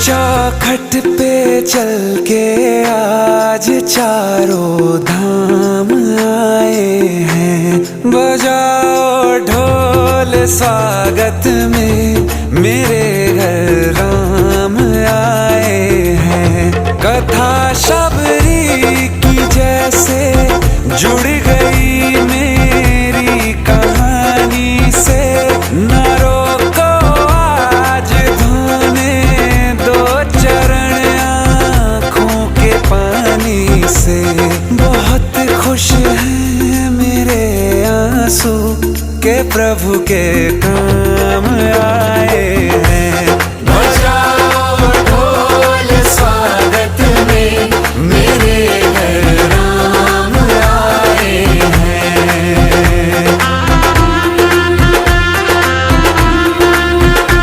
चौखट पे चल के आज चारों धाम आए हैं। बजाओ ढोल स्वागत में, मेरे घर राम आए हैं। कथा शबरी की जैसे जुड़ गई मेरी कहानी से। न रोको आज धोने दो चरण आँखों के पानी से। बहुत खुश हैं मेरे आंसू के प्रभु के काम